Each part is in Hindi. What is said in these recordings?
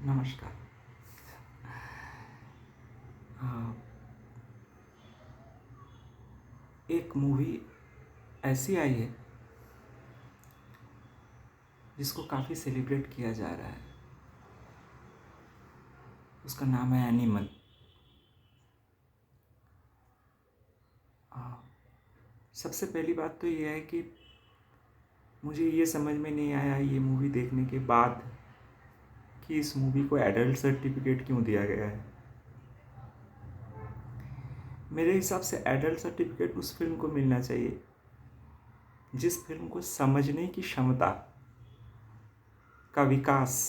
नमस्कार। हाँ, एक मूवी ऐसी आई है जिसको काफ़ी सेलिब्रेट किया जा रहा है। उसका नाम है एनिमल। सबसे पहली बात तो ये है कि मुझे ये समझ में नहीं आया ये मूवी देखने के बाद कि इस मूवी को एडल्ट सर्टिफिकेट क्यों दिया गया है। मेरे हिसाब से एडल्ट सर्टिफिकेट उस फिल्म को मिलना चाहिए जिस फिल्म को समझने की क्षमता का विकास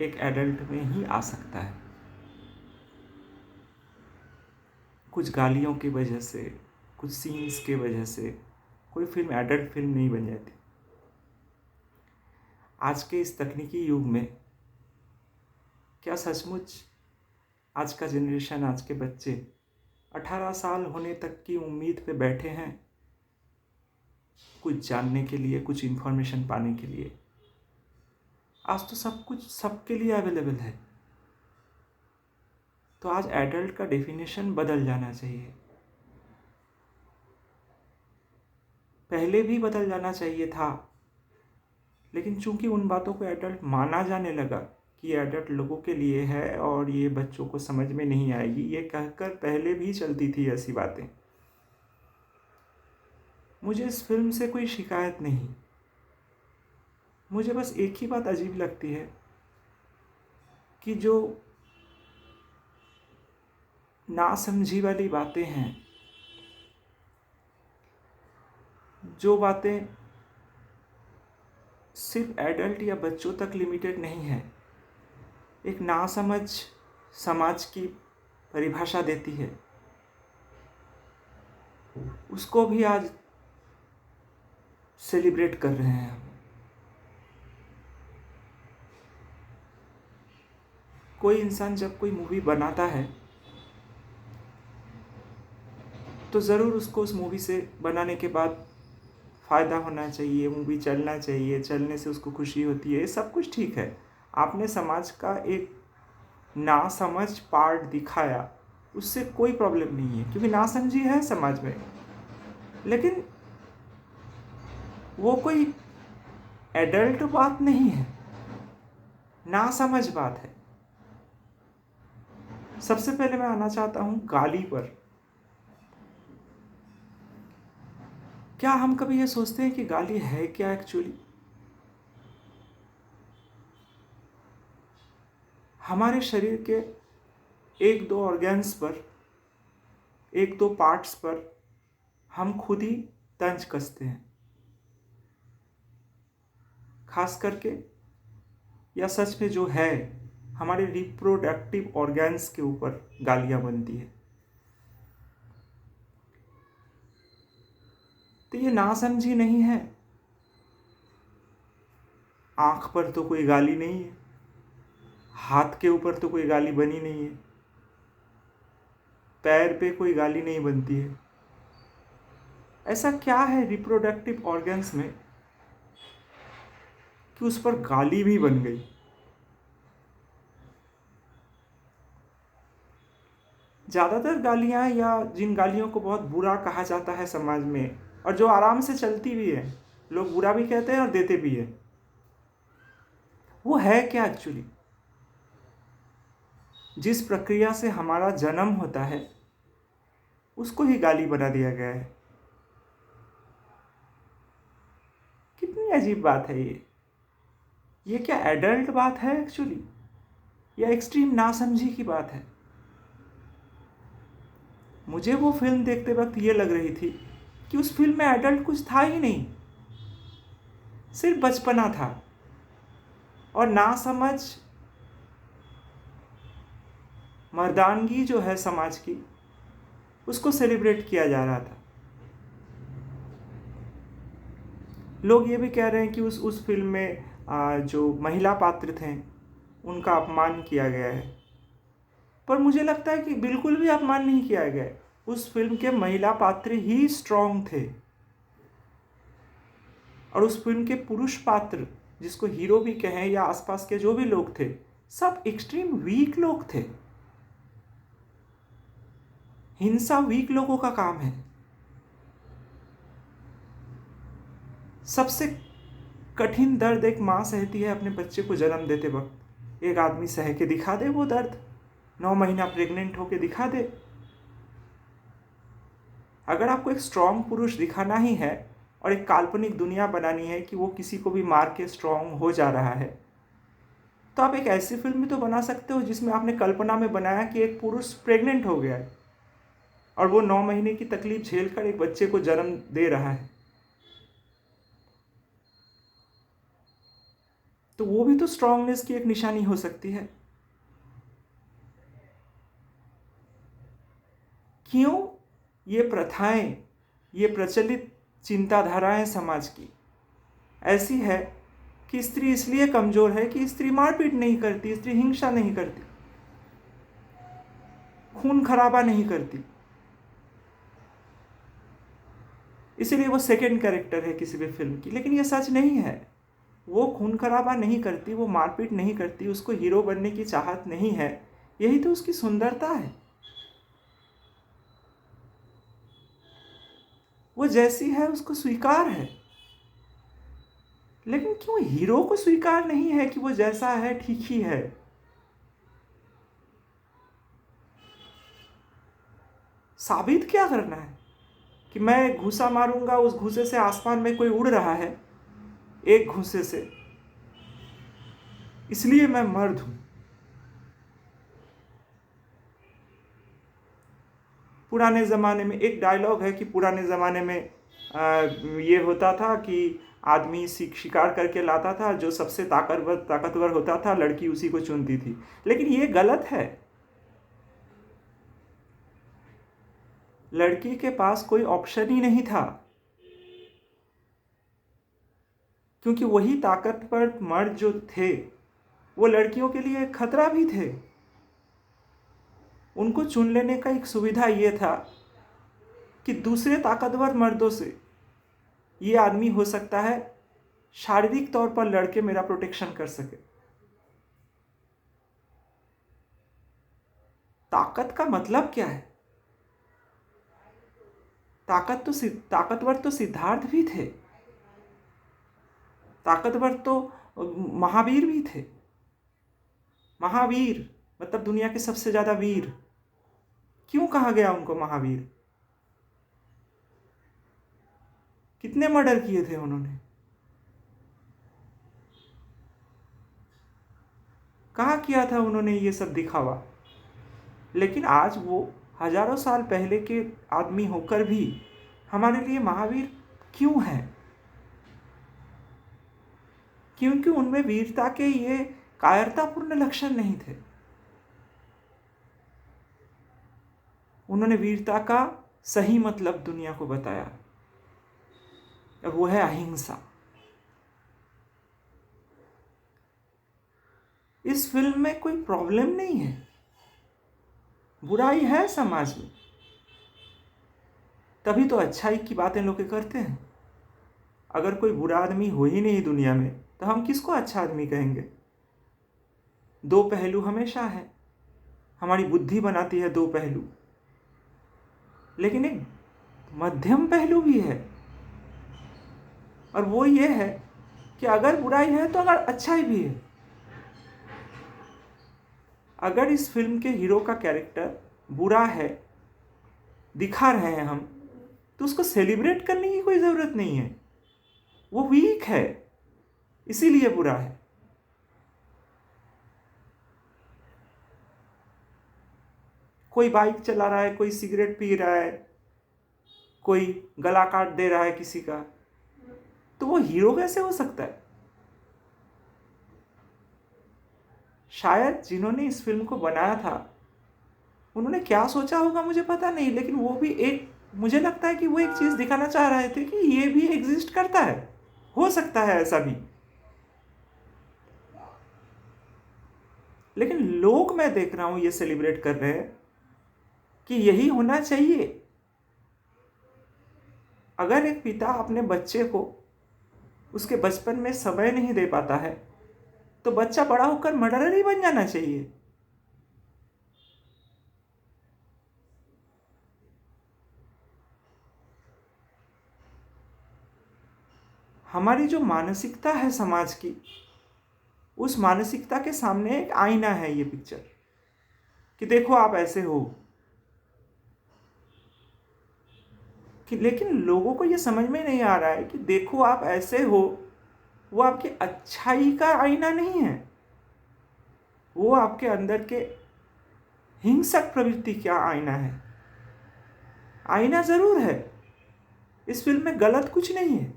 एक एडल्ट में ही आ सकता है। कुछ गालियों की वजह से, कुछ सीन्स के वजह से कोई फिल्म एडल्ट फिल्म नहीं बन जाती। आज के इस तकनीकी युग में क्या सचमुच आज का जनरेशन, आज के बच्चे 18 साल होने तक की उम्मीद पे बैठे हैं कुछ जानने के लिए, कुछ इन्फॉर्मेशन पाने के लिए? आज तो सब कुछ सबके लिए अवेलेबल है। तो आज एडल्ट का डेफिनेशन बदल जाना चाहिए। पहले भी बदल जाना चाहिए था, लेकिन चूंकि उन बातों को एडल्ट माना जाने लगा कि ये एडल्ट लोगों के लिए है और ये बच्चों को समझ में नहीं आएगी, ये कहकर पहले भी चलती थी ऐसी बातें। मुझे इस फिल्म से कोई शिकायत नहीं। मुझे बस एक ही बात अजीब लगती है कि जो नासमझी वाली बातें हैं, जो बातें सिर्फ एडल्ट या बच्चों तक लिमिटेड नहीं है, एक नासमझ समाज की परिभाषा देती है, उसको भी आज सेलिब्रेट कर रहे हैं हम। कोई इंसान जब कोई मूवी बनाता है तो ज़रूर उसको उस मूवी से बनाने के बाद फ़ायदा होना चाहिए, मूवी चलना चाहिए, चलने से उसको खुशी होती है, ये सब कुछ ठीक है। आपने समाज का एक नासमझ पार्ट दिखाया, उससे कोई प्रॉब्लम नहीं है, क्योंकि नासमझी है समाज में। लेकिन वो कोई एडल्ट बात नहीं है, नासमझ बात है। सबसे पहले मैं आना चाहता हूं गाली पर। क्या हम कभी ये सोचते हैं कि गाली है क्या एक्चुअली? हमारे शरीर के एक दो ऑर्गन्स पर, एक दो पार्ट्स पर हम खुद ही तंज कसते हैं। खास करके, या सच में जो है, हमारे रिप्रोडक्टिव ऑर्गन्स के ऊपर गालियां बनती है। तो ये नासमझी नहीं है। आंख पर तो कोई गाली नहीं है, हाथ के ऊपर तो कोई गाली बनी नहीं है, पैर पे कोई गाली नहीं बनती है। ऐसा क्या है रिप्रोडक्टिव ऑर्गन्स में कि उस पर गाली भी बन गई? ज़्यादातर गालियाँ, या जिन गालियों को बहुत बुरा कहा जाता है समाज में और जो आराम से चलती भी है, लोग बुरा भी कहते हैं और देते भी हैं, वो है क्या एक्चुअली? जिस प्रक्रिया से हमारा जन्म होता है उसको ही गाली बना दिया गया है। कितनी अजीब बात है ये क्या एडल्ट बात है एक्चुअली, या एक्सट्रीम नासमझी की बात है? मुझे वो फिल्म देखते वक्त ये लग रही थी कि उस फिल्म में एडल्ट कुछ था ही नहीं, सिर्फ बचपना था और नासमझ मर्दानगी जो है समाज की, उसको सेलिब्रेट किया जा रहा था। लोग ये भी कह रहे हैं कि उस फिल्म में जो महिला पात्र थे उनका अपमान किया गया है, पर मुझे लगता है कि बिल्कुल भी अपमान नहीं किया गया। उस फिल्म के महिला पात्र ही स्ट्रांग थे और उस फिल्म के पुरुष पात्र जिसको हीरो भी कहें या आसपास के जो भी लोग थे, सब एक्सट्रीम वीक लोग थे। हिंसा वीक लोगों का काम है। सबसे कठिन दर्द एक माँ सहती है अपने बच्चे को जन्म देते वक्त। एक आदमी सह के दिखा दे वो दर्द, 9 महीना प्रेग्नेंट होके दिखा दे। अगर आपको एक स्ट्रांग पुरुष दिखाना ही है और एक काल्पनिक दुनिया बनानी है कि वो किसी को भी मार के स्ट्रांग हो जा रहा है, तो आप एक ऐसी फिल्म भी तो बना सकते हो जिसमें आपने कल्पना में बनाया कि एक पुरुष प्रेग्नेंट हो गया है और वो 9 महीने की तकलीफ झेलकर एक बच्चे को जन्म दे रहा है। तो वो भी तो स्ट्रांगनेस की एक निशानी हो सकती है। क्यों ये प्रथाएं, ये प्रचलित चिंताधाराएं समाज की ऐसी है कि स्त्री इसलिए कमजोर है कि स्त्री मारपीट नहीं करती, स्त्री हिंसा नहीं करती, खून खराबा नहीं करती, इसीलिए वो सेकंड कैरेक्टर है किसी भी फिल्म की। लेकिन ये सच नहीं है। वो खून खराबा नहीं करती, वो मारपीट नहीं करती, उसको हीरो बनने की चाहत नहीं है। यही तो उसकी सुंदरता है। वो जैसी है उसको स्वीकार है। लेकिन क्यों हीरो को स्वीकार नहीं है कि वो जैसा है ठीक ही है? साबित क्या करना है कि मैं घूसा मारूंगा, उस घूसे से आसमान में कोई उड़ रहा है, एक घूसे से, इसलिए मैं मर्द हूं। पुराने ज़माने में एक डायलॉग है कि पुराने ज़माने में ये होता था कि आदमी शिकार करके लाता था, जो सबसे ताकतवर होता था, लड़की उसी को चुनती थी। लेकिन ये गलत है। लड़की के पास कोई ऑप्शन ही नहीं था, क्योंकि वही ताकतवर मर्द जो थे वो लड़कियों के लिए खतरा भी थे। उनको चुन लेने का एक सुविधा ये था कि दूसरे ताकतवर मर्दों से ये आदमी हो सकता है शारीरिक तौर पर लड़के मेरा प्रोटेक्शन कर सके। ताकत का मतलब क्या है? ताकतवर तो सिद्धार्थ भी थे, ताकतवर तो महावीर भी थे। महावीर मतलब दुनिया के सबसे ज्यादा वीर। क्यों कहा गया उनको महावीर? कितने मर्डर किए थे उन्होंने? कहाँ किया था उन्होंने ये सब दिखावा? लेकिन आज वो हजारों साल पहले के आदमी होकर भी हमारे लिए महावीर क्यों है? क्योंकि उनमें वीरता के ये कायरतापूर्ण लक्षण नहीं थे। उन्होंने वीरता का सही मतलब दुनिया को बताया, और वो है अहिंसा। इस फिल्म में कोई प्रॉब्लम नहीं है, बुराई है समाज में, तभी तो अच्छाई की बातें लोग करते हैं। अगर कोई बुरा आदमी हो ही नहीं दुनिया में तो हम किसको अच्छा आदमी कहेंगे? दो पहलू हमेशा है, हमारी बुद्धि बनाती है दो पहलू, लेकिन एक मध्यम पहलू भी है, और वो ये है कि अगर बुराई है तो अगर अच्छाई भी है। अगर इस फिल्म के हीरो का कैरेक्टर बुरा है, दिखा रहे हैं हम, तो उसको सेलिब्रेट करने की कोई ज़रूरत नहीं है। वो वीक है, इसीलिए बुरा है। कोई बाइक चला रहा है, कोई सिगरेट पी रहा है, कोई गला काट दे रहा है किसी का, तो वो हीरो कैसे हो सकता है? शायद जिन्होंने इस फिल्म को बनाया था उन्होंने क्या सोचा होगा मुझे पता नहीं, लेकिन वो भी एक, मुझे लगता है कि वो एक चीज़ दिखाना चाह रहे थे कि ये भी एग्जिस्ट करता है, हो सकता है ऐसा भी। लेकिन लोग, मैं देख रहा हूं, ये सेलिब्रेट कर रहे हैं कि यही होना चाहिए। अगर एक पिता अपने बच्चे को उसके बचपन में समय नहीं दे पाता है, तो बच्चा बड़ा होकर मर्डरर ही बन जाना चाहिए? हमारी जो मानसिकता है समाज की, उस मानसिकता के सामने एक आईना है ये पिक्चर, कि देखो आप ऐसे हो। कि लेकिन लोगों को ये समझ में नहीं आ रहा है कि देखो आप ऐसे हो, वो आपकी अच्छाई का आईना नहीं है, वो आपके अंदर के हिंसक प्रवृत्ति का आईना है। आईना जरूर है, इस फिल्म में गलत कुछ नहीं है,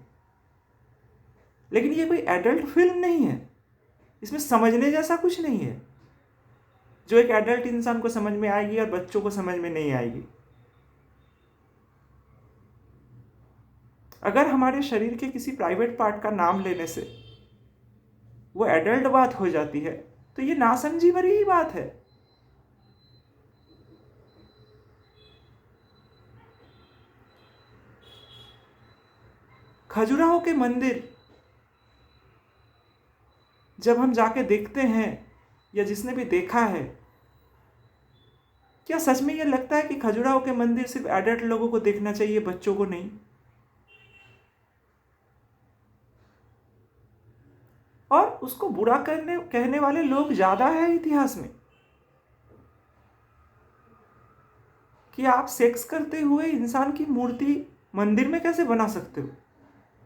लेकिन ये कोई एडल्ट फिल्म नहीं है, इसमें समझने जैसा कुछ नहीं है जो एक एडल्ट इंसान को समझ में आएगी और बच्चों को समझ में नहीं आएगी। अगर हमारे शरीर के किसी प्राइवेट पार्ट का नाम लेने से वो एडल्ट बात हो जाती है, तो ये नासमझी भरी ही बात है। खजुराहो के मंदिर जब हम जाके देखते हैं, या जिसने भी देखा है, क्या सच में ये लगता है कि खजुराहो के मंदिर सिर्फ एडल्ट लोगों को देखना चाहिए, बच्चों को नहीं? और उसको बुरा कहने वाले लोग ज्यादा है इतिहास में, कि आप सेक्स करते हुए इंसान की मूर्ति मंदिर में कैसे बना सकते हो?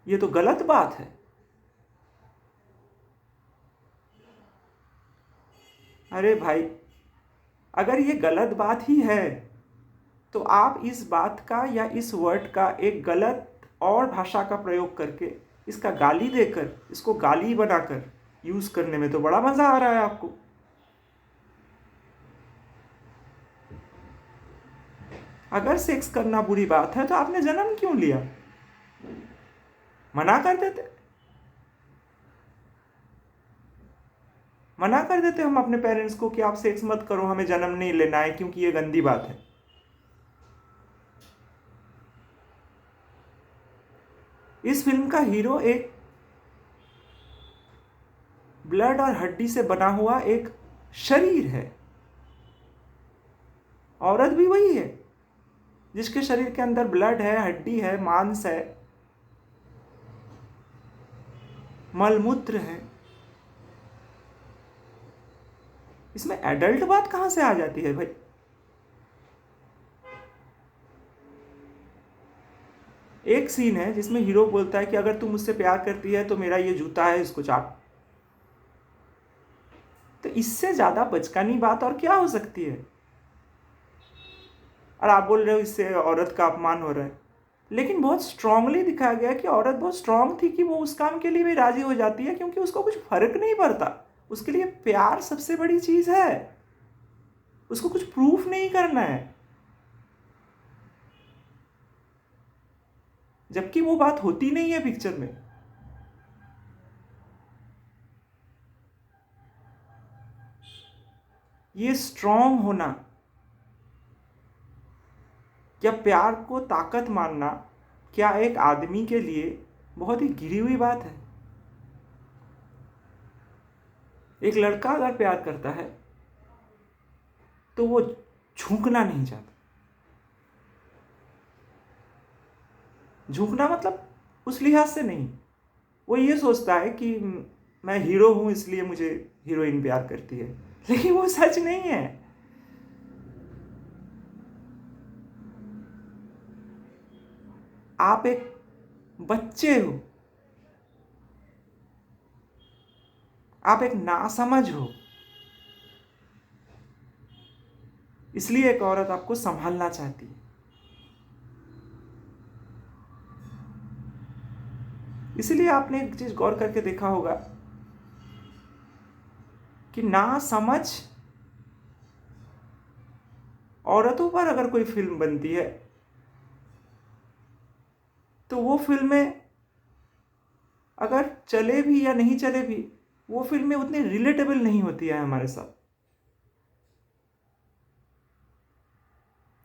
ये तो गलत बात है। अरे भाई, अगर ये गलत बात ही है, तो आप इस बात का या इस वर्ड का एक गलत और भाषा का प्रयोग करके, इसका गाली देकर, इसको गाली बनाकर यूज करने में तो बड़ा मजा आ रहा है आपको। अगर सेक्स करना बुरी बात है, तो आपने जन्म क्यों लिया? मना कर देते, मना कर देते हम अपने पेरेंट्स को कि आप सेक्स मत करो, हमें जन्म नहीं लेना है, क्योंकि ये गंदी बात है। इस फिल्म का हीरो एक ब्लड और हड्डी से बना हुआ एक शरीर है। औरत भी वही है, जिसके शरीर के अंदर ब्लड है, हड्डी है, मांस है, मलमूत्र है। इसमें एडल्ट बात कहां से आ जाती है भाई? एक सीन है जिसमें हीरो बोलता है कि अगर तू मुझसे प्यार करती है तो मेरा ये जूता है, इसको चाट। तो इससे ज्यादा बचकानी बात और क्या हो सकती है? और आप बोल रहे हो इससे औरत का अपमान हो रहा है, लेकिन बहुत स्ट्रांगली दिखाया गया कि औरत बहुत स्ट्रांग थी कि वो उस काम के लिए भी राजी हो जाती है, क्योंकि उसको कुछ फर्क नहीं पड़ता। उसके लिए प्यार सबसे बड़ी चीज है, उसको कुछ प्रूफ नहीं करना है। जबकि वो बात होती नहीं है पिक्चर में। ये स्ट्रांग होना या प्यार को ताकत मानना, क्या एक आदमी के लिए बहुत ही गिरी हुई बात है। एक लड़का अगर प्यार करता है तो वो झुकना नहीं चाहता। झुकना मतलब उस लिहाज से नहीं, वो ये सोचता है कि मैं हीरो हूं इसलिए मुझे हीरोइन प्यार करती है, लेकिन वो सच नहीं है। आप एक बच्चे हो, आप एक नासमझ हो, इसलिए एक औरत आपको संभालना चाहती है। इसलिए आपने एक चीज गौर करके देखा होगा कि नासमझ औरतों पर अगर कोई फिल्म बनती है, तो वो फिल्में अगर चले भी या नहीं चले भी, वो फिल्में उतनी रिलेटेबल नहीं होती है हमारे साथ।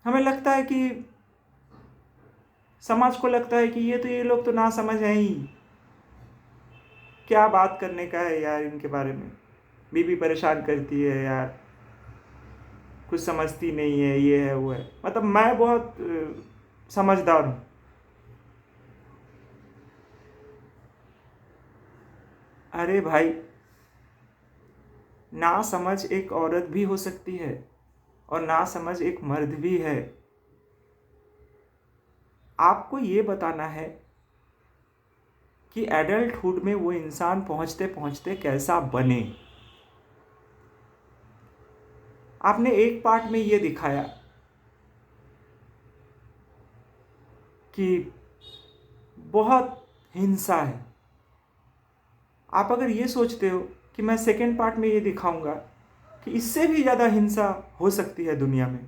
हमें लगता है कि समाज को लगता है कि ये लोग तो ना समझ है ही, क्या बात करने का है यार इनके बारे में। बीवी परेशान करती है यार, कुछ समझती नहीं है, ये है वो है। मतलब मैं बहुत समझदार हूँ। अरे भाई, ना समझ एक औरत भी हो सकती है और ना समझ एक मर्द भी है। आपको ये बताना है कि एडल्टहुड में वो इंसान पहुंचते पहुंचते कैसा बने। आपने एक पार्ट में ये दिखाया कि बहुत हिंसा है। आप अगर ये सोचते हो कि मैं सेकेंड पार्ट में ये दिखाऊंगा कि इससे भी ज़्यादा हिंसा हो सकती है दुनिया में,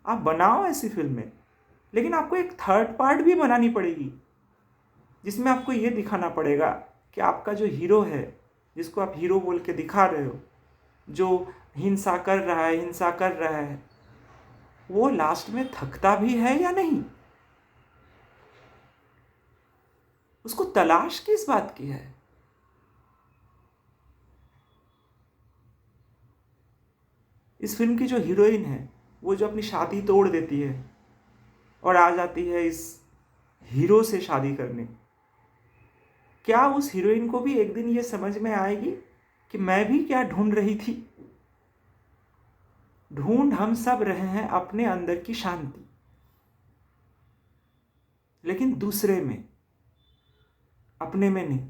आप बनाओ ऐसी फिल्में। लेकिन आपको एक थर्ड पार्ट भी बनानी पड़ेगी जिसमें आपको ये दिखाना पड़ेगा कि आपका जो हीरो है, जिसको आप हीरो बोल के दिखा रहे हो, जो हिंसा कर रहा है, हिंसा कर रहा है, वो लास्ट में थकता भी है या नहीं। उसको तलाश किस बात की है। इस फिल्म की जो हीरोइन है, वो जो अपनी शादी तोड़ देती है और आ जाती है इस हीरो से शादी करने, क्या उस हीरोइन को भी एक दिन ये समझ में आएगी कि मैं भी क्या ढूंढ रही थी। ढूंढ हम सब रहे हैं अपने अंदर की शांति, लेकिन दूसरे में, अपने में नहीं।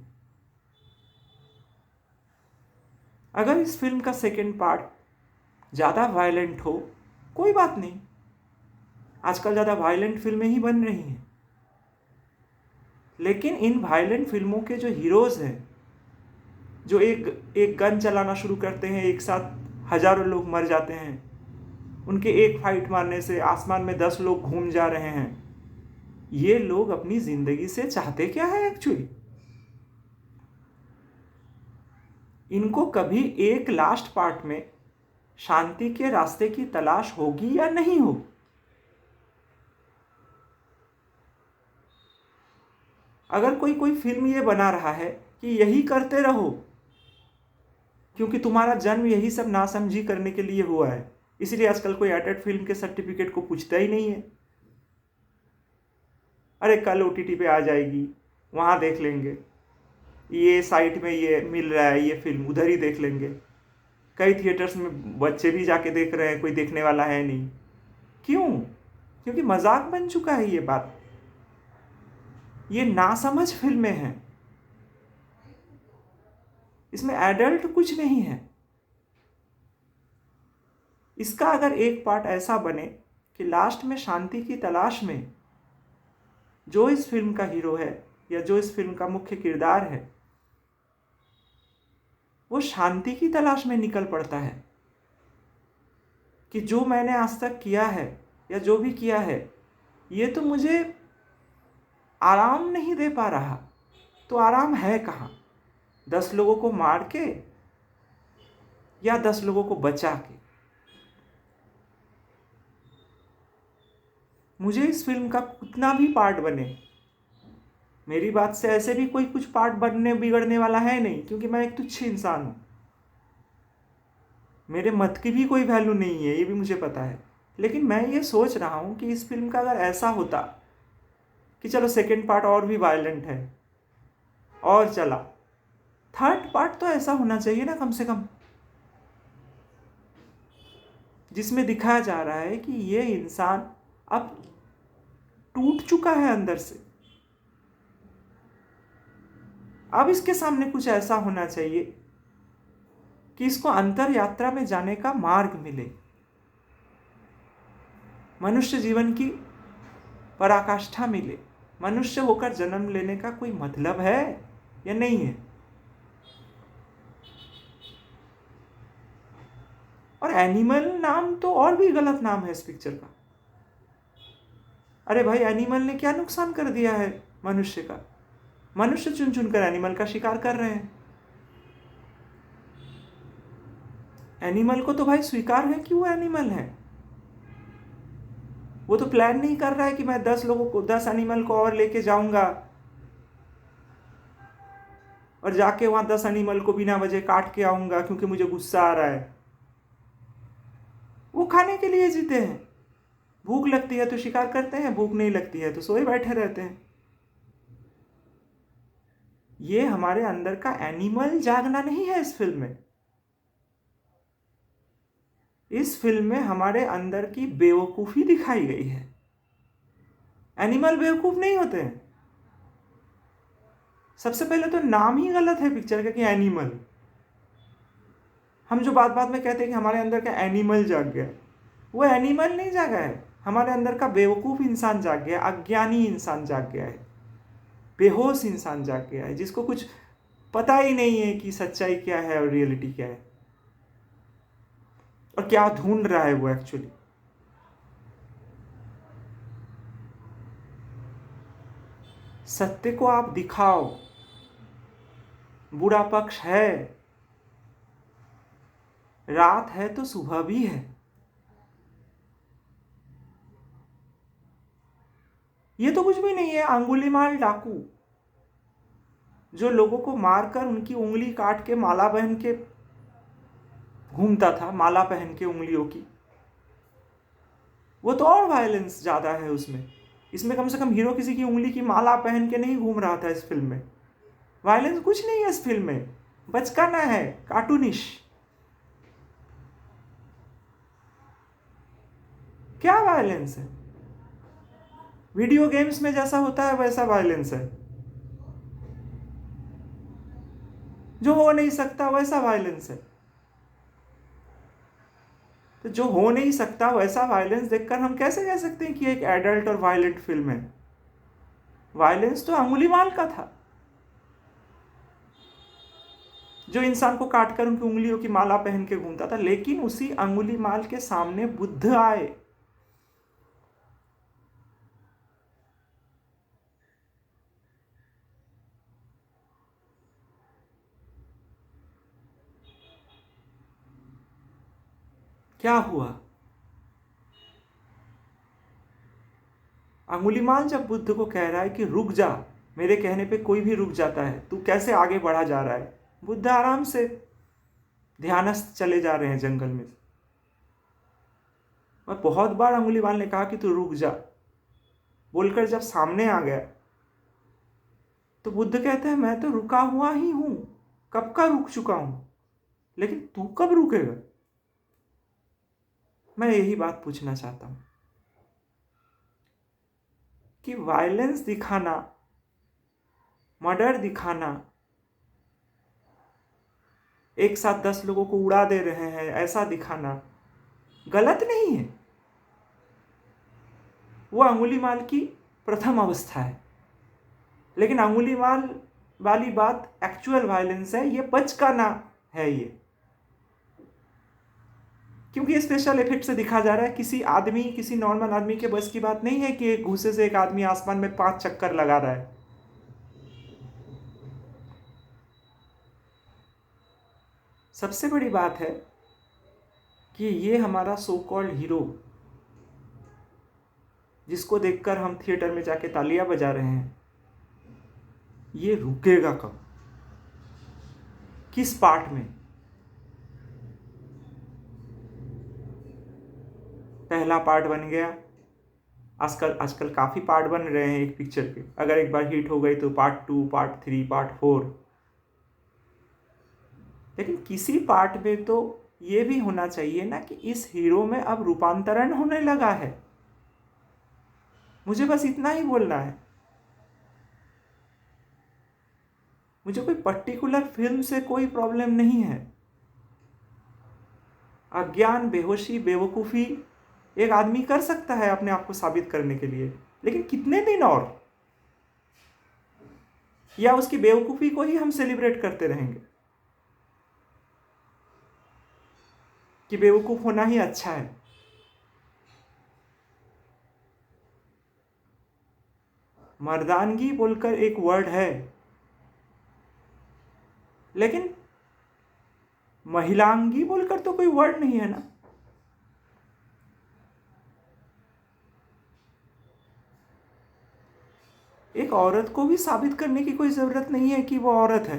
अगर इस फिल्म का सेकेंड पार्ट ज़्यादा वायलेंट हो, कोई बात नहीं। आजकल ज़्यादा वायलेंट फिल्में ही बन रही हैं। लेकिन इन वायलेंट फिल्मों के जो हीरोज़ हैं, जो एक एक गन चलाना शुरू करते हैं, एक साथ हजारों लोग मर जाते हैं, उनके एक फाइट मारने से आसमान में 10 लोग घूम जा रहे हैं, ये लोग अपनी ज़िंदगी से चाहते क्या है एक्चुअली। इनको कभी एक लास्ट पार्ट में शांति के रास्ते की तलाश होगी या नहीं होगी। अगर कोई कोई फिल्म ये बना रहा है कि यही करते रहो क्योंकि तुम्हारा जन्म यही सब नासमझी करने के लिए हुआ है, इसलिए आजकल कोई एडेड फिल्म के सर्टिफिकेट को पूछता ही नहीं है। अरे कल ओटीटी पे आ जाएगी, वहाँ देख लेंगे, ये साइट में ये मिल रहा है ये फिल्म, उधर ही देख लेंगे। कई थिएटर्स में बच्चे भी जाके देख रहे हैं, कोई देखने वाला है नहीं। क्यों? क्योंकि मजाक बन चुका है ये बात। ये नासमझ फिल्में हैं, इसमें एडल्ट कुछ नहीं है। इसका अगर एक पार्ट ऐसा बने कि लास्ट में शांति की तलाश में जो इस फिल्म का हीरो है या जो इस फिल्म का मुख्य किरदार है, वो शांति की तलाश में निकल पड़ता है कि जो मैंने आज तक किया है या जो भी किया है, ये तो मुझे आराम नहीं दे पा रहा, तो आराम है कहाँ? 10 लोगों को मार के या 10 लोगों को बचा के। मुझे इस फिल्म का कितना भी पार्ट बने, मेरी बात से ऐसे भी कोई कुछ पार्ट बनने बिगड़ने वाला है नहीं, क्योंकि मैं एक तुच्छ इंसान हूँ। मेरे मत की भी कोई वैल्यू नहीं है, ये भी मुझे पता है। लेकिन मैं ये सोच रहा हूँ कि इस फिल्म का अगर ऐसा होता कि चलो सेकेंड पार्ट और भी वायलेंट है और चला, थर्ड पार्ट तो ऐसा होना चाहिए ना कम से कम, जिसमें दिखाया जा रहा है कि ये इंसान अब टूट चुका है अंदर से। अब इसके सामने कुछ ऐसा होना चाहिए कि इसको अंतर यात्रा में जाने का मार्ग मिले, मनुष्य जीवन की पराकाष्ठा मिले। मनुष्य होकर जन्म लेने का कोई मतलब है या नहीं है? और एनिमल नाम तो और भी गलत नाम है इस पिक्चर का। अरे भाई, एनिमल ने क्या नुकसान कर दिया है मनुष्य का? मनुष्य चुन चुन कर एनिमल का शिकार कर रहे हैं। एनिमल को तो भाई स्वीकार है कि वो एनिमल है। वो तो प्लान नहीं कर रहा है कि मैं 10 लोगों को, 10 एनिमल को और लेके जाऊंगा और जाके वहां 10 एनिमल को बिना वजह काट के आऊंगा क्योंकि मुझे गुस्सा आ रहा है। वो खाने के लिए जीते हैं। भूख लगती है तो शिकार करते हैं, भूख नहीं लगती है तो सोए बैठे रहते हैं। ये हमारे अंदर का एनिमल जागना नहीं है इस फिल्म में। इस फिल्म में हमारे अंदर की बेवकूफ़ी दिखाई गई है। एनिमल बेवकूफ़ नहीं होते हैं। सबसे पहले तो नाम ही गलत है पिक्चर का कि एनिमल। हम जो बात बात में कहते हैं कि हमारे अंदर का एनिमल जाग गया, वो एनिमल नहीं जागा है। हमारे अंदर का बेवकूफ़ इंसान जाग गया, अज्ञानी इंसान जाग गया है, बेहोश इंसान जाग गया है, जिसको कुछ पता ही नहीं है कि सच्चाई क्या है और रियलिटी क्या है और क्या ढूंढ रहा है वो एक्चुअली। सत्य को आप दिखाओ। बुरा पक्ष है, रात है तो सुबह भी है। ये तो कुछ भी नहीं है। अंगुलीमाल डाकू जो लोगों को मारकर उनकी उंगली काट के माला पहन के घूमता था, माला पहन के उंगलियों की, वो तो और वायलेंस ज्यादा है उसमें। इसमें कम से कम हीरो किसी की उंगली की माला पहन के नहीं घूम रहा था। इस फिल्म में वायलेंस कुछ नहीं है। इस फिल्म में बचकाना है, कार्टूनिश। क्या वायलेंस है? वीडियो गेम्स में जैसा होता है वैसा वायलेंस है। जो हो नहीं सकता वैसा वायलेंस है। तो जो हो नहीं सकता वैसा वायलेंस देखकर हम कैसे कह सकते हैं कि एक एडल्ट और वायलेंट फिल्म है? वायलेंस तो अंगुलीमाल का था, जो इंसान को काटकर उनकी उंगलियों की माला पहन के घूमता था। लेकिन उसी अंगुलीमाल के सामने बुद्ध आए। क्या हुआ? अंगुलीमाल जब बुद्ध को कह रहा है कि रुक जा, मेरे कहने पे कोई भी रुक जाता है, तू कैसे आगे बढ़ा जा रहा है? बुद्ध आराम से ध्यानस्थ चले जा रहे हैं जंगल में। और बहुत बार अंगुलीमाल ने कहा कि तू रुक जा, बोलकर जब सामने आ गया तो बुद्ध कहते हैं मैं तो रुका हुआ ही हूं, कब का रुक चुका हूं, लेकिन तू कब रुकेगा? मैं यही बात पूछना चाहता हूं कि वायलेंस दिखाना, मर्डर दिखाना, एक साथ 10 लोगों को उड़ा दे रहे हैं ऐसा दिखाना गलत नहीं है। वो अंगुलीमाल की प्रथम अवस्था है। लेकिन अंगुलीमाल वाली बात एक्चुअल वायलेंस है, ये बचकाना है ये। क्योंकि स्पेशल इफेक्ट से दिखा जा रहा है किसी आदमी, किसी नॉर्मल आदमी के बस की बात नहीं है कि एक घूसे से एक आदमी आसमान में 5 चक्कर लगा रहा है। सबसे बड़ी बात है कि ये हमारा सो कॉल्ड हीरो, जिसको देखकर हम थिएटर में जाके तालियां बजा रहे हैं, ये रुकेगा कब? किस पार्ट में? पहला पार्ट बन गया, आजकल काफ़ी पार्ट बन रहे हैं एक पिक्चर के। अगर एक बार हिट हो गई तो पार्ट 2, पार्ट 3, पार्ट 4। लेकिन किसी पार्ट में तो ये भी होना चाहिए ना कि इस हीरो में अब रूपांतरण होने लगा है। मुझे बस इतना ही बोलना है। मुझे कोई पर्टिकुलर फिल्म से कोई प्रॉब्लम नहीं है। अज्ञान, बेहोशी, बेवकूफ़ी एक आदमी कर सकता है अपने आप को साबित करने के लिए, लेकिन कितने दिन और? या उसकी बेवकूफ़ी को ही हम सेलिब्रेट करते रहेंगे कि बेवकूफ़ होना ही अच्छा है? मर्दानगी बोलकर एक वर्ड है, लेकिन महिलांगी बोलकर तो कोई वर्ड नहीं है ना। एक औरत को भी साबित करने की कोई ज़रूरत नहीं है कि वो औरत है।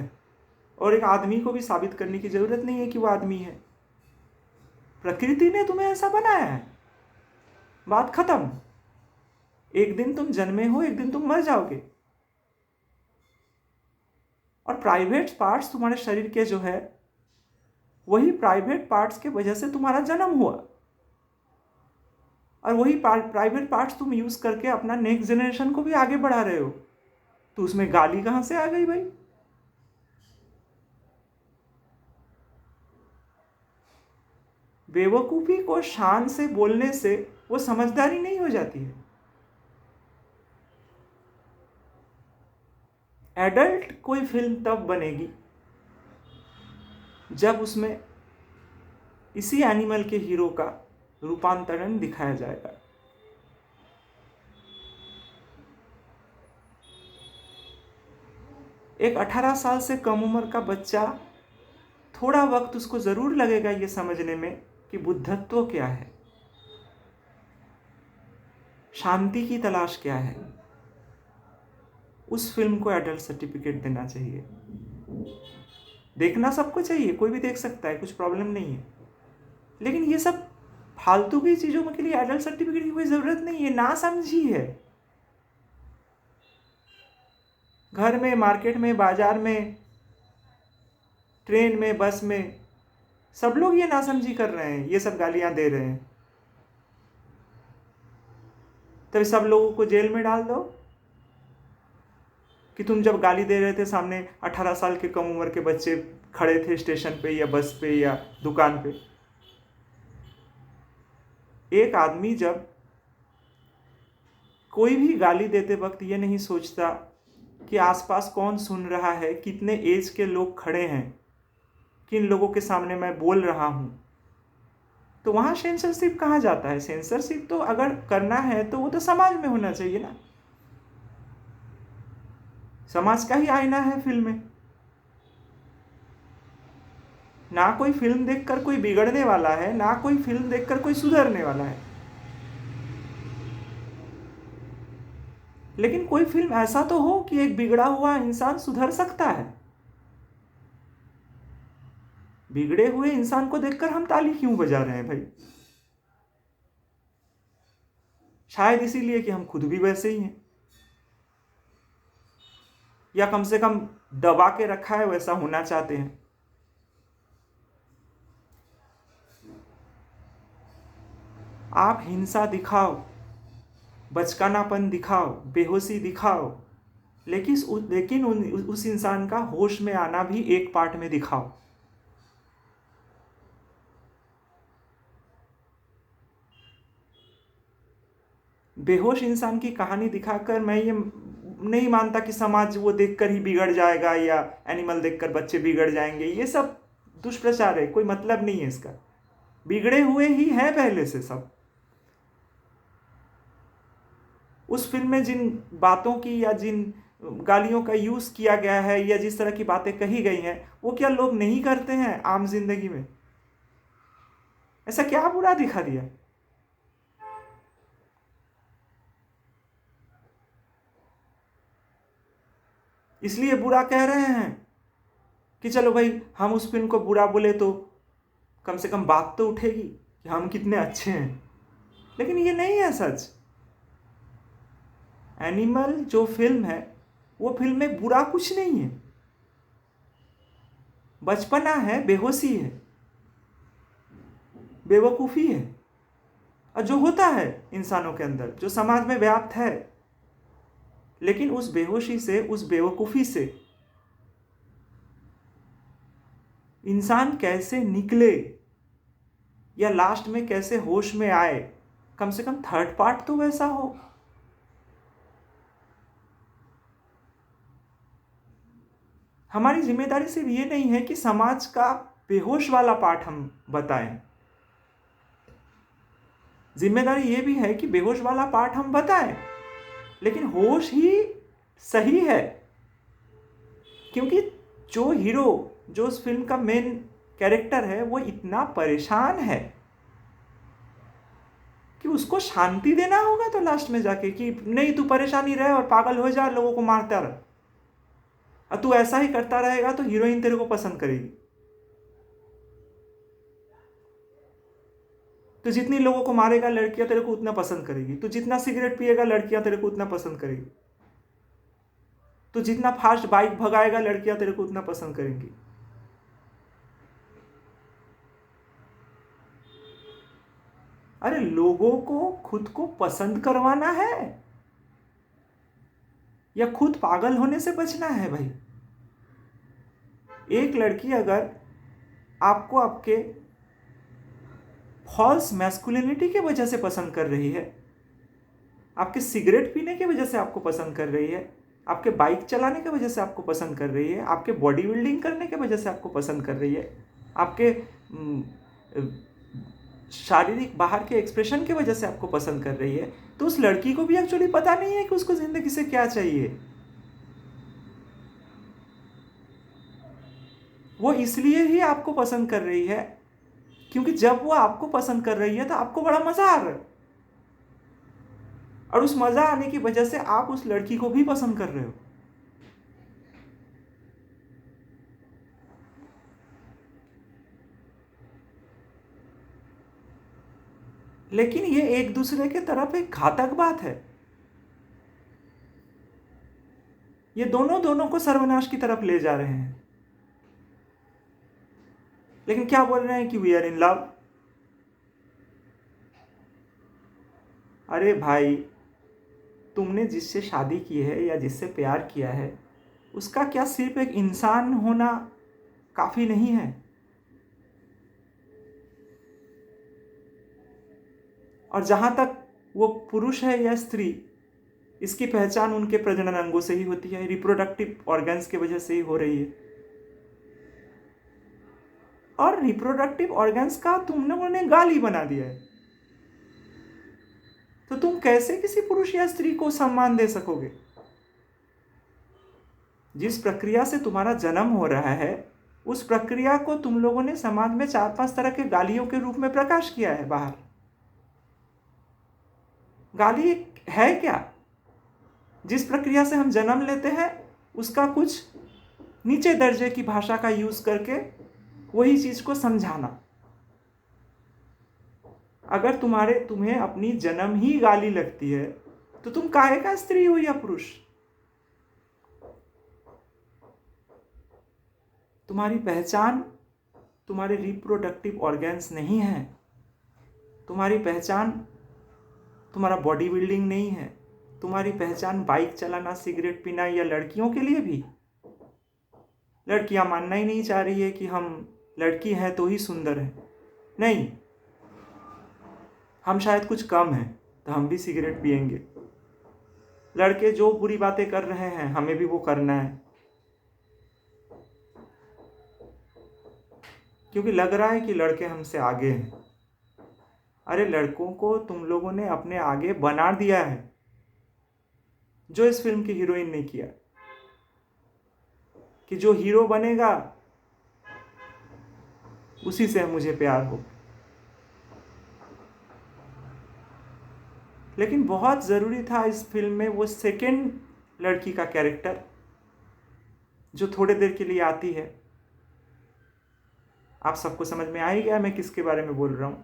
और एक आदमी को भी साबित करने की ज़रूरत नहीं है कि वो आदमी है। प्रकृति ने तुम्हें ऐसा बनाया है, बात खत्म। एक दिन तुम जन्मे हो, एक दिन तुम मर जाओगे। और प्राइवेट पार्ट्स तुम्हारे शरीर के जो है, वही प्राइवेट पार्ट्स के वजह से तुम्हारा जन्म हुआ, और वही प्राइवेट पार्ट्स तुम यूज करके अपना नेक्स्ट जनरेशन को भी आगे बढ़ा रहे हो। तो उसमें गाली कहां से आ गई भाई? बेवकूफी को शान से बोलने से वो समझदारी नहीं हो जाती है। एडल्ट कोई फिल्म तब बनेगी जब उसमें इसी एनिमल के हीरो का रूपांतरण दिखाया जाएगा। एक 18 साल से कम उम्र का बच्चा, थोड़ा वक्त उसको जरूर लगेगा ये समझने में कि बुद्धत्व क्या है, शांति की तलाश क्या है। उस फिल्म को एडल्ट सर्टिफिकेट देना चाहिए। देखना सबको चाहिए, कोई भी देख सकता है, कुछ प्रॉब्लम नहीं है। लेकिन ये सब फालतू की चीजों के लिए एडल्ट सर्टिफिकेट की कोई जरूरत नहीं है, ना समझी है। घर में, मार्केट में, बाजार में, ट्रेन में, बस में, सब लोग ये नासमझी कर रहे हैं, ये सब गालियां दे रहे हैं। तब सब लोगों को जेल में डाल दो कि तुम जब गाली दे रहे थे, सामने 18 साल के कम उम्र के बच्चे खड़े थे स्टेशन पे या बस पे या दुकान पे। एक आदमी जब कोई भी गाली देते वक्त ये नहीं सोचता कि आसपास कौन सुन रहा है, कितने एज के लोग खड़े हैं, किन लोगों के सामने मैं बोल रहा हूं, तो वहां सेंसरशिप कहाँ जाता है? सेंसरशिप तो अगर करना है तो वो तो समाज में होना चाहिए ना। समाज का ही आईना है फिल्में। ना कोई फिल्म देखकर कोई बिगड़ने वाला है, ना कोई फिल्म देखकर कोई सुधरने वाला है। लेकिन कोई फिल्म ऐसा तो हो कि एक बिगड़ा हुआ इंसान सुधर सकता है। बिगड़े हुए इंसान को देखकर हम ताली क्यों बजा रहे हैं भाई? शायद इसीलिए कि हम खुद भी वैसे ही हैं, या कम से कम दबा के रखा है वैसा होना चाहते हैं। आप हिंसा दिखाओ, बचकानापन दिखाओ, बेहोशी दिखाओ, लेकिन उस इंसान का होश में आना भी एक पार्ट में दिखाओ। बेहोश इंसान की कहानी दिखाकर मैं ये नहीं मानता कि समाज वो देखकर ही बिगड़ जाएगा या एनिमल देखकर बच्चे बिगड़ जाएंगे। ये सब दुष्प्रचार है, कोई मतलब नहीं है इसका। बिगड़े हुए ही हैं पहले से सब। उस फिल्म में जिन बातों की या जिन गालियों का यूज किया गया है या जिस तरह की बातें कही गई हैं, वो क्या लोग नहीं करते हैं आम जिंदगी में? ऐसा क्या बुरा दिखा दिया? इसलिए बुरा कह रहे हैं कि चलो भाई हम उस फिल्म को बुरा बोले तो कम से कम बात तो उठेगी कि हम कितने अच्छे हैं। लेकिन ये नहीं है सच। एनिमल जो फिल्म है, वो फिल्म में बुरा कुछ नहीं है। बचपना है, बेहोशी है, बेवकूफ़ी है, और जो होता है इंसानों के अंदर, जो समाज में व्याप्त है। लेकिन उस बेहोशी से, उस बेवकूफ़ी से इंसान कैसे निकले या लास्ट में कैसे होश में आए, कम से कम थर्ड पार्ट तो वैसा हो। हमारी जिम्मेदारी सिर्फ ये नहीं है कि समाज का बेहोश वाला पार्ट हम बताएं, जिम्मेदारी ये भी है कि बेहोश वाला पार्ट हम बताएं, लेकिन होश ही सही है। क्योंकि जो हीरो, जो उस फिल्म का मेन कैरेक्टर है, वो इतना परेशान है कि उसको शांति देना होगा तो लास्ट में जाके कि नहीं तू परेशानी रहे और पागल हो जा, लोगों को मारता रह। और तू ऐसा ही करता रहेगा तो हीरोइन तेरे को पसंद करेगी। तो जितनी लोगों को मारेगा लड़कियां तेरे को उतना पसंद करेगी। तू जितना सिगरेट पिएगा लड़कियां तेरे को उतना पसंद करेगी। तू जितना फास्ट बाइक भगाएगा लड़कियां तेरे को उतना पसंद करेंगी। अरे लोगों को खुद को पसंद करवाना है या खुद पागल होने से बचना है भाई। एक लड़की अगर आपको आपके फॉल्स मैस्कुलिनिटी की वजह से पसंद कर रही है, आपके सिगरेट पीने की वजह से आपको पसंद कर रही है, आपके बाइक चलाने की वजह से आपको पसंद कर रही है, आपके बॉडी बिल्डिंग करने की वजह से आपको पसंद कर रही है, आपके शारीरिक बाहर के एक्सप्रेशन की वजह से आपको पसंद कर रही है, तो उस लड़की को भी एक्चुअली पता नहीं है कि उसको जिंदगी से क्या चाहिए। वो इसलिए ही आपको पसंद कर रही है क्योंकि जब वो आपको पसंद कर रही है तो आपको बड़ा मजा आ रहा है, और उस मजा आने की वजह से आप उस लड़की को भी पसंद कर रहे हो। लेकिन ये एक दूसरे के तरफ एक घातक बात है। ये दोनों को सर्वनाश की तरफ ले जा रहे हैं। लेकिन क्या बोल रहे हैं कि वी आर इन लव। अरे भाई, तुमने जिससे शादी की है या जिससे प्यार किया है उसका क्या सिर्फ एक इंसान होना काफी नहीं है? और जहां तक वो पुरुष है या स्त्री, इसकी पहचान उनके प्रजनन अंगों से ही होती है, रिप्रोडक्टिव ऑर्गन्स की वजह से ही हो रही है। और रिप्रोडक्टिव ऑर्गन्स का तुम लोगों ने गाली बना दिया है, तो तुम कैसे किसी पुरुष या स्त्री को सम्मान दे सकोगे? जिस प्रक्रिया से तुम्हारा जन्म हो रहा है उस प्रक्रिया को तुम लोगों ने समाज में 4-5 तरह के गालियों के रूप में प्रकाश किया है बाहर। गाली है क्या? जिस प्रक्रिया से हम जन्म लेते हैं उसका कुछ नीचे दर्जे की भाषा का यूज करके वही चीज को समझाना। अगर तुम्हें अपनी जन्म ही गाली लगती है तो तुम काहे का स्त्री हो या पुरुष? तुम्हारी पहचान तुम्हारे रिप्रोडक्टिव ऑर्गन्स नहीं है। तुम्हारी पहचान तुम्हारा बॉडी बिल्डिंग नहीं है। तुम्हारी पहचान बाइक चलाना, सिगरेट पीना, या लड़कियों के लिए भी लड़कियां मानना ही नहीं चाह रही है कि हम लड़की हैं तो ही सुंदर हैं। नहीं, हम शायद कुछ कम हैं तो हम भी सिगरेट पिएंगे। लड़के जो बुरी बातें कर रहे हैं हमें भी वो करना है, क्योंकि लग रहा है कि लड़के हमसे आगे हैं। अरे लड़कों को तुम लोगों ने अपने आगे बना दिया है, जो इस फिल्म की हीरोइन ने किया, कि जो हीरो बनेगा उसी से मुझे प्यार हो। लेकिन बहुत ज़रूरी था इस फिल्म में वो सेकेंड लड़की का कैरेक्टर जो थोड़े देर के लिए आती है। आप सबको समझ में आ ही गया मैं किसके बारे में बोल रहा हूँ।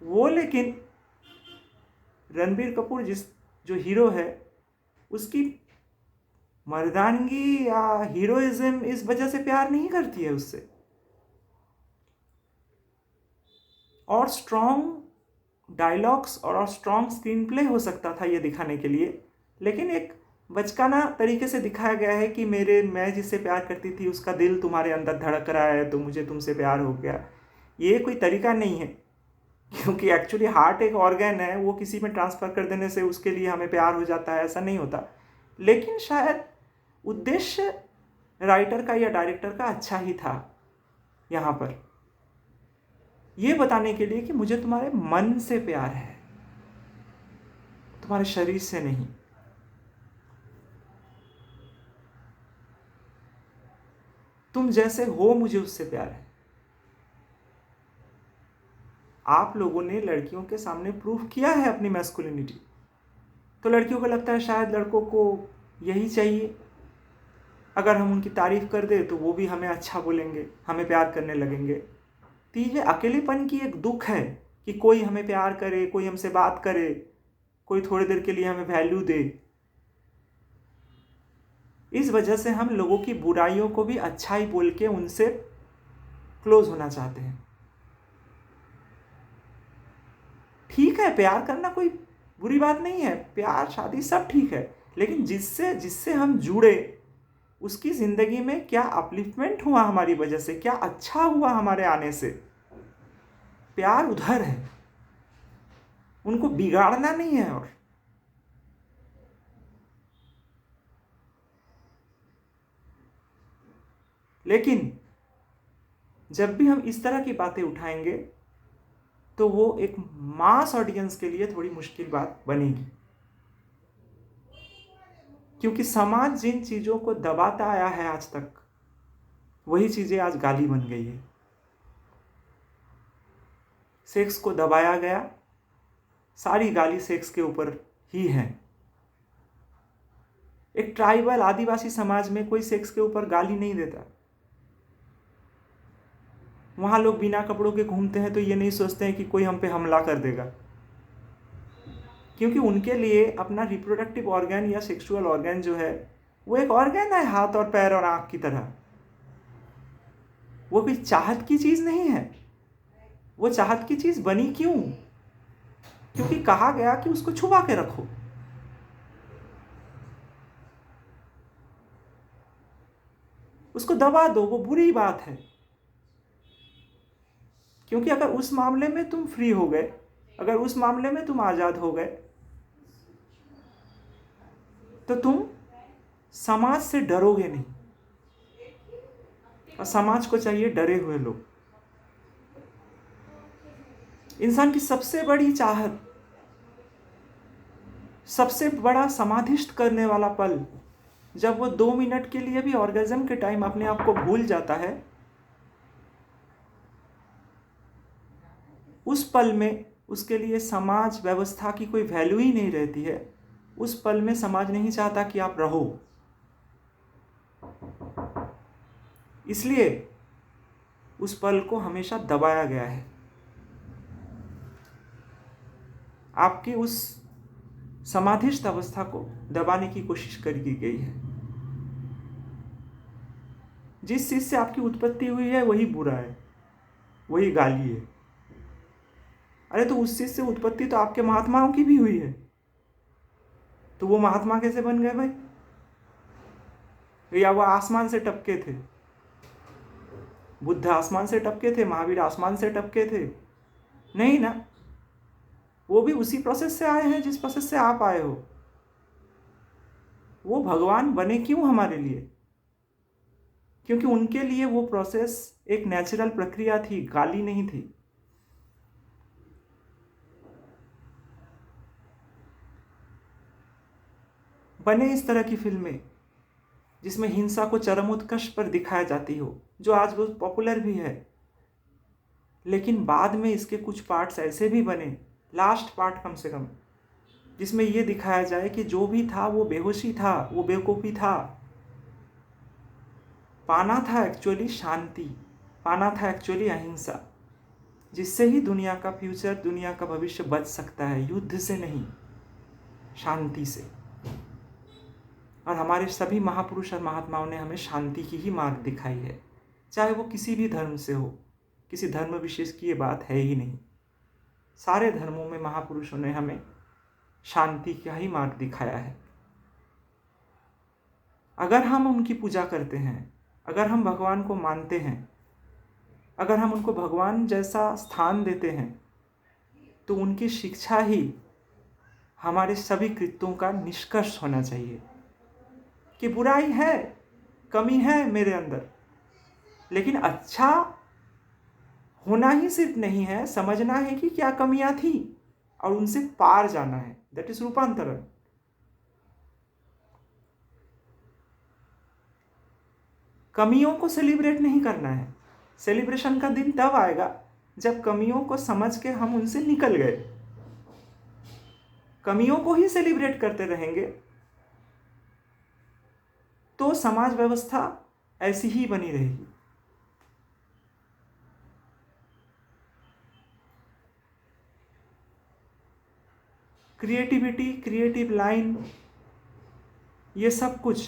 वो लेकिन रणबीर कपूर जो हीरो है उसकी मर्दानगी या हीरोइज्म इस वजह से प्यार नहीं करती है उससे। और स्ट्रॉन्ग डायलॉग्स और स्ट्रॉन्ग स्क्रीन प्ले हो सकता था ये दिखाने के लिए, लेकिन एक बचकाना तरीके से दिखाया गया है कि मैं जिससे प्यार करती थी उसका दिल तुम्हारे अंदर धड़क रहा है तो मुझे तुमसे प्यार हो गया। ये कोई तरीका नहीं है, क्योंकि एक्चुअली हार्ट एक ऑर्गन है, वो किसी में ट्रांसफ़र कर देने से उसके लिए हमें प्यार हो जाता है, ऐसा नहीं होता। लेकिन शायद उद्देश्य राइटर का या डायरेक्टर का अच्छा ही था यहाँ पर, ये बताने के लिए कि मुझे तुम्हारे मन से प्यार है, तुम्हारे शरीर से नहीं। तुम जैसे हो मुझे उससे प्यार है। आप लोगों ने लड़कियों के सामने प्रूफ किया है अपनी मैस्कुलिनिटी, तो लड़कियों को लगता है शायद लड़कों को यही चाहिए, अगर हम उनकी तारीफ कर दें तो वो भी हमें अच्छा बोलेंगे, हमें प्यार करने लगेंगे। तो ये अकेलेपन की एक दुख है कि कोई हमें प्यार करे, कोई हमसे बात करे, कोई थोड़ी देर के लिए हमें वैल्यू दे। इस वजह से हम लोगों की बुराइयों को भी अच्छाई बोल के उनसे क्लोज होना चाहते हैं। ठीक है, प्यार करना कोई बुरी बात नहीं है, प्यार शादी सब ठीक है, लेकिन जिससे जिससे हम जुड़े उसकी ज़िंदगी में क्या अपलिफ्टमेंट हुआ हमारी वजह से, क्या अच्छा हुआ हमारे आने से। प्यार उधर है, उनको बिगाड़ना नहीं है। और लेकिन जब भी हम इस तरह की बातें उठाएंगे तो वो एक मास ऑडियंस के लिए थोड़ी मुश्किल बात बनेगी, क्योंकि समाज जिन चीज़ों को दबाता आया है आज तक, वही चीज़ें आज गाली बन गई है। सेक्स को दबाया गया, सारी गाली सेक्स के ऊपर ही है। एक ट्राइबल आदिवासी समाज में कोई सेक्स के ऊपर गाली नहीं देता। वहाँ लोग बिना कपड़ों के घूमते हैं तो ये नहीं सोचते हैं कि कोई हम पे हमला कर देगा, क्योंकि उनके लिए अपना रिप्रोडक्टिव ऑर्गन या सेक्सुअल ऑर्गन जो है वो एक ऑर्गन है, हाथ और पैर और आँख की तरह। वो कोई चाहत की चीज़ नहीं है। वो चाहत की चीज़ बनी क्यों? क्योंकि कहा गया कि उसको छुपा के रखो। उसको दबा दो, वो बुरी बात है। क्योंकि अगर उस मामले में तुम फ्री हो गए, अगर उस मामले में तुम आज़ाद हो गए, तो तुम समाज से डरोगे नहीं। और समाज को चाहिए डरे हुए लोग। इंसान की सबसे बड़ी चाहत, सबसे बड़ा समाधिष्ट करने वाला पल, जब वो 2 मिनट के लिए भी ऑर्गेज्म के टाइम अपने आप को भूल जाता है, उस पल में उसके लिए समाज व्यवस्था की कोई वैल्यू ही नहीं रहती है। उस पल में समाज नहीं चाहता कि आप रहो। इसलिए उस पल को हमेशा दबाया गया है। आपकी उस समाधिस्थ अवस्था को दबाने की कोशिश करी गई है। जिस चीज से आपकी उत्पत्ति हुई है वही बुरा है, वही गाली है। अरे तो उस चीज से उत्पत्ति तो आपके महात्माओं की भी हुई है, तो वो महात्मा कैसे बन गए भाई? या वो आसमान से टपके थे? बुद्ध आसमान से टपके थे, महावीर आसमान से टपके थे? नहीं ना। वो भी उसी प्रोसेस से आए हैं जिस प्रोसेस से आप आए हो। वो भगवान बने क्यों हमारे लिए? क्योंकि उनके लिए वो प्रोसेस एक नेचुरल प्रक्रिया थी, गाली नहीं थी। बने इस तरह की फिल्में जिसमें हिंसा को चरम उत्कर्ष पर दिखाया जाती हो, जो आज बहुत पॉपुलर भी है, लेकिन बाद में इसके कुछ पार्ट्स ऐसे भी बने, लास्ट पार्ट कम से कम, जिसमें ये दिखाया जाए कि जो भी था वो बेहोशी था, वो बेवकूफ़ी था। पाना था एक्चुअली शांति, पाना था एक्चुअली अहिंसा, जिससे ही दुनिया का फ्यूचर, दुनिया का भविष्य बच सकता है, युद्ध से नहीं, शांति से। और हमारे सभी महापुरुष और महात्माओं ने हमें शांति की ही मार्ग दिखाई है, चाहे वो किसी भी धर्म से हो। किसी धर्म विशेष की ये बात है ही नहीं। सारे धर्मों में महापुरुषों ने हमें शांति का ही मार्ग दिखाया है। अगर हम उनकी पूजा करते हैं, अगर हम भगवान को मानते हैं, अगर हम उनको भगवान जैसा स्थान देते हैं, तो उनकी शिक्षा ही हमारे सभी कृत्यों का निष्कर्ष होना चाहिए कि बुराई है, कमी है मेरे अंदर, लेकिन अच्छा होना ही सिर्फ नहीं है, समझना है कि क्या कमियां थी और उनसे पार जाना है। दैट इज रूपांतरण। कमियों को सेलिब्रेट नहीं करना है। सेलिब्रेशन का दिन तब आएगा जब कमियों को समझ के हम उनसे निकल गए। कमियों को ही सेलिब्रेट करते रहेंगे तो समाज व्यवस्था ऐसी ही बनी रहेगी। क्रिएटिविटी, क्रिएटिव लाइन, ये सब कुछ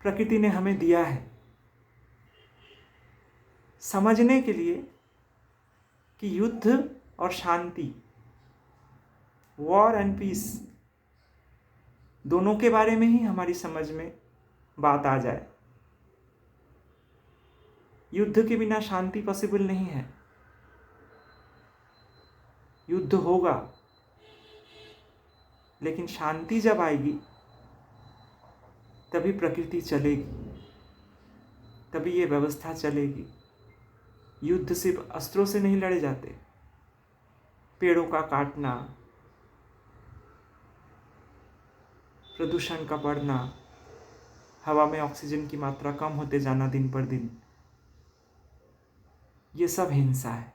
प्रकृति ने हमें दिया है समझने के लिए कि युद्ध और शांति, वॉर एंड पीस, दोनों के बारे में ही हमारी समझ में बात आ जाए। युद्ध के बिना शांति पॉसिबल नहीं है। युद्ध होगा, लेकिन शांति जब आएगी तभी प्रकृति चलेगी, तभी ये व्यवस्था चलेगी। युद्ध सिर्फ अस्त्रों से नहीं लड़े जाते। पेड़ों का काटना, प्रदूषण का बढ़ना, हवा में ऑक्सीजन की मात्रा कम होते जाना दिन पर दिन, ये सब हिंसा है।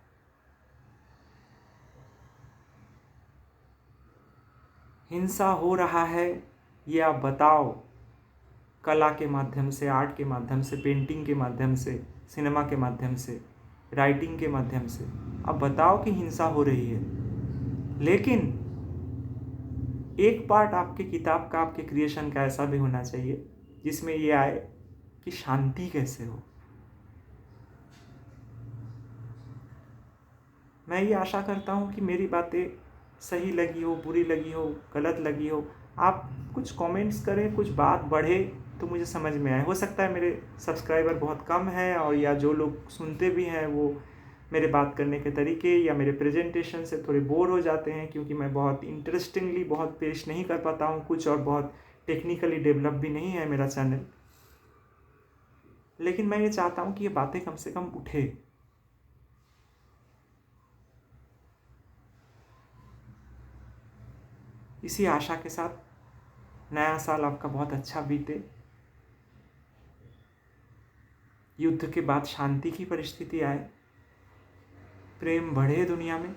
हिंसा हो रहा है ये आप बताओ, कला के माध्यम से, आर्ट के माध्यम से, पेंटिंग के माध्यम से, सिनेमा के माध्यम से, राइटिंग के माध्यम से आप बताओ कि हिंसा हो रही है। लेकिन एक पार्ट आपके किताब का, आपके क्रिएशन का ऐसा भी होना चाहिए जिसमें ये आए कि शांति कैसे हो। मैं ये आशा करता हूँ कि मेरी बातें सही लगी हो, बुरी लगी हो, गलत लगी हो, आप कुछ कमेंट्स करें, कुछ बात बढ़े तो मुझे समझ में आए। हो सकता है मेरे सब्सक्राइबर बहुत कम हैं, और या जो लोग सुनते भी हैं वो मेरे बात करने के तरीके या मेरे प्रेजेंटेशन से थोड़े बोर हो जाते हैं, क्योंकि मैं बहुत इंटरेस्टिंगली बहुत पेश नहीं कर पाता हूँ कुछ, और बहुत टेक्निकली डेवलप भी नहीं है मेरा चैनल। लेकिन मैं ये चाहता हूँ कि ये बातें कम से कम उठे। इसी आशा के साथ नया साल आपका बहुत अच्छा बीते। युद्ध के बाद शांति की परिस्थिति आए, प्रेम बढ़े दुनिया में,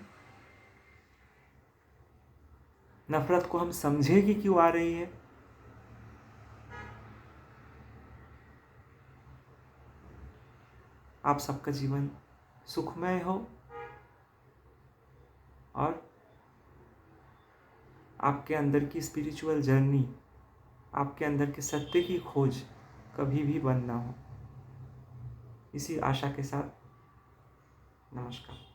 नफरत को हम समझे कि क्यों आ रही है। आप सबका जीवन सुखमय हो, और आपके अंदर की स्पिरिचुअल जर्नी, आपके अंदर के सत्य की खोज कभी भी बंद ना हो। इसी आशा के साथ नमस्कार।